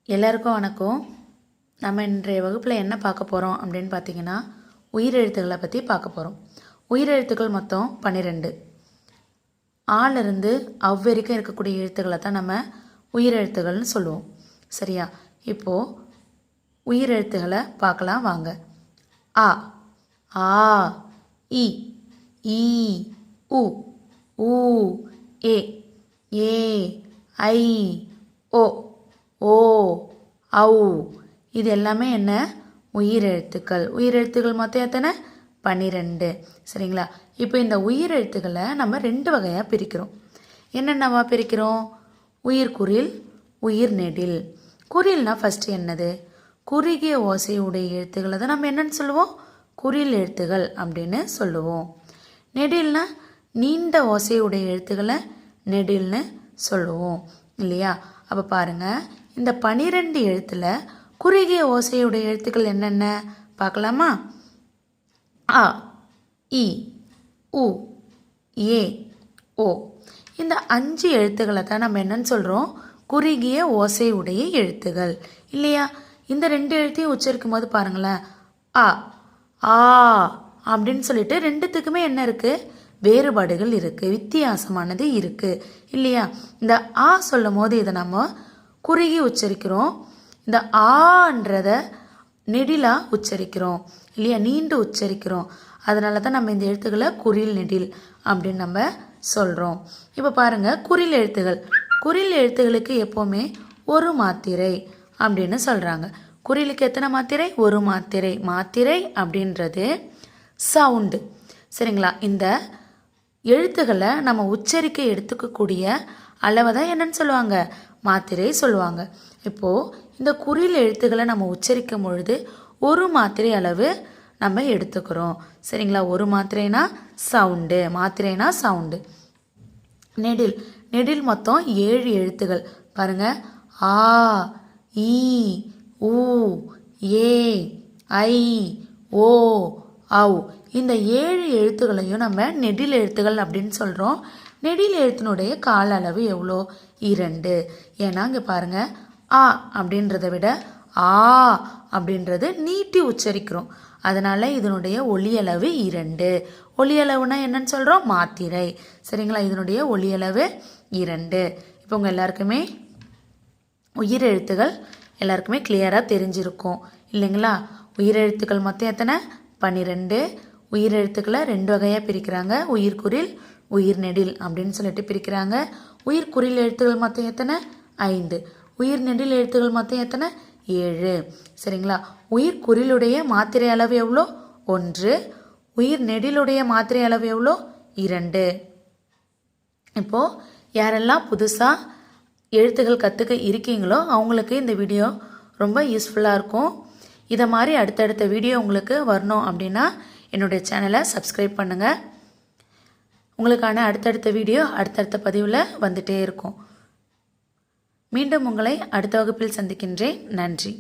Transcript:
எல்லாருக்கும் வணக்கம். நம்ம இன்றைய வகுப்பில் என்ன பார்க்க போகிறோம் அப்படின்னு பார்த்தீங்கன்னா, உயிரெழுத்துக்களை பற்றி பார்க்க போகிறோம். உயிரெழுத்துக்கள் மொத்தம் 12. ஆலிருந்து அவ் வரைக்கும் இருக்கக்கூடிய எழுத்துக்களை தான் நம்ம உயிரெழுத்துக்கள்னு சொல்லுவோம். சரியா? இப்போது உயிரெழுத்துக்களை பார்க்கலாம் வாங்க. ஆ, ஆ, இ, ஈ, உ, ஊ, ஏ, ஏ, ஐ, ஓ, ஓ, ஔ. இது எல்லாமே என்ன? உயிரெழுத்துக்கள். உயிரெழுத்துக்கள் மொத்தம் எத்தனை? 12. சரிங்களா? இப்போ இந்த உயிரெழுத்துக்களை நம்ம 2 வகையாக பிரிக்கிறோம். என்னென்னவா பிரிக்கிறோம்? உயிர்குறில், உயிர் நெடில். குறில்னா ஃபஸ்ட்டு என்னது? குறுகிய ஓசையுடைய எழுத்துக்களை தான் நம்ம என்னன்னு சொல்லுவோம்? குறில் எழுத்துகள் அப்படின்னு சொல்லுவோம். நெடில்னா நீண்ட ஓசையுடைய எழுத்துக்களை நெடில்னு சொல்லுவோம் இல்லையா? அப்போ பாருங்கள், இந்த 12 எழுத்தில் குறுகிய ஓசையுடைய எழுத்துக்கள் என்னென்ன பார்க்கலாமா? ஆ, இ, உ, ஏ, ஓ. இந்த 5 எழுத்துக்களை தான் நம்ம என்னன்னு சொல்கிறோம்? குறுகிய ஓசையுடைய எழுத்துகள் இல்லையா? இந்த 2 எழுத்தையும் உச்சரிக்கும் போது பாருங்களேன், ஆ, ஆ அப்படின்னு சொல்லிட்டு 2த்துக்குமே என்ன இருக்குது? வேறுபாடுகள் இருக்குது, வித்தியாசமானது இருக்குது இல்லையா? இந்த ஆ சொல்லும் போது இதை நம்ம குறுகி உச்சரிக்கிறோம், இந்த ஆன்றத நெடிலாக உச்சரிக்கிறோம் இல்லையா? நீண்டு உச்சரிக்கிறோம். அதனால தான் நம்ம இந்த எழுத்துக்களை குறில் நெடில் அப்படின்னு நம்ம சொல்கிறோம். இப்போ பாருங்கள், குறில் எழுத்துகள். குறில் எழுத்துகளுக்கு எப்போவுமே ஒரு மாத்திரை அப்படின்னு சொல்கிறாங்க. குறிலுக்கு எத்தனை மாத்திரை? ஒரு மாத்திரை. மாத்திரை அப்படின்றது சவுண்டு. சரிங்களா? இந்த எழுத்துக்களை நம்ம உச்சரிக்க எடுத்துக்கக்கூடிய அளவை தான் என்னன்னு சொல்லுவாங்க? மாத்திரை சொல்லுவாங்க. இப்போது இந்த குறில் எழுத்துக்களை நம்ம உச்சரிக்கும் பொழுது ஒரு மாத்திரை அளவு நம்ம எடுத்துக்கிறோம். சரிங்களா? ஒரு மாத்திரைனா சவுண்டு, மாத்திரைனா சவுண்டு. நெடில். நெடில் மொத்தம் 7 எழுத்துகள். பாருங்கள், ஆ, ஈ, ஊ, ஏ, ஐ, ஓ, ஔ. இந்த 7 எழுத்துக்களையும் நம்ம நெடில் எழுத்துகள் அப்படின்னு சொல்கிறோம். நெடில் எழுத்தினுடைய கால அளவு எவ்வளோ? 2. ஏன்னா இங்கே பாருங்கள், ஆ அப்படின்றத விட ஆ அப்படின்றது நீட்டி உச்சரிக்கிறோம். அதனால் இதனுடைய ஒலியளவு 2. ஒலியளவுனா என்னன்னு சொல்கிறோம்? மாத்திரை. சரிங்களா? இதனுடைய ஒலியளவு 2. இப்போ உங்கள் எல்லாருக்குமே உயிரெழுத்துகள் எல்லாருக்குமே கிளியராக தெரிஞ்சிருக்கும் இல்லைங்களா? உயிரெழுத்துக்கள் மொத்தம் எத்தனை? 12. உயிரெழுத்துக்களை 2 வகையாக பிரிக்கிறாங்க. உயிர்குறில், உயிர் நெடில் அப்படின்னு சொல்லிட்டு பிரிக்கிறாங்க. உயிர்குறில் எழுத்துக்கள் மொத்தம் எத்தனை? 5. உயிர் நெடில் எழுத்துக்கள் மொத்தம் எத்தனை? 7. சரிங்களா? உயிர்குறிலுடைய மாத்திரை அளவு எவ்வளோ? 1. உயிர் நெடிலுடைய மாத்திரை அளவு எவ்வளோ? 2. இப்போது யாரெல்லாம் புதுசாக எழுத்துக்கள் கற்றுக்க இருக்கீங்களோ அவங்களுக்கு இந்த வீடியோ ரொம்ப யூஸ்ஃபுல்லாக இருக்கும். இதை மாதிரி அடுத்தடுத்த வீடியோ உங்களுக்கு வரணும் அப்படின்னா என்னுடைய சேனலை சப்ஸ்கிரைப் பண்ணுங்கள். உங்களுக்கான அடுத்தடுத்த வீடியோ அடுத்தடுத்த பதிவில் வந்துட்டே இருக்கும். மீண்டும் உங்களை அடுத்த வகுப்பில் சந்திக்கின்றேன். நன்றி.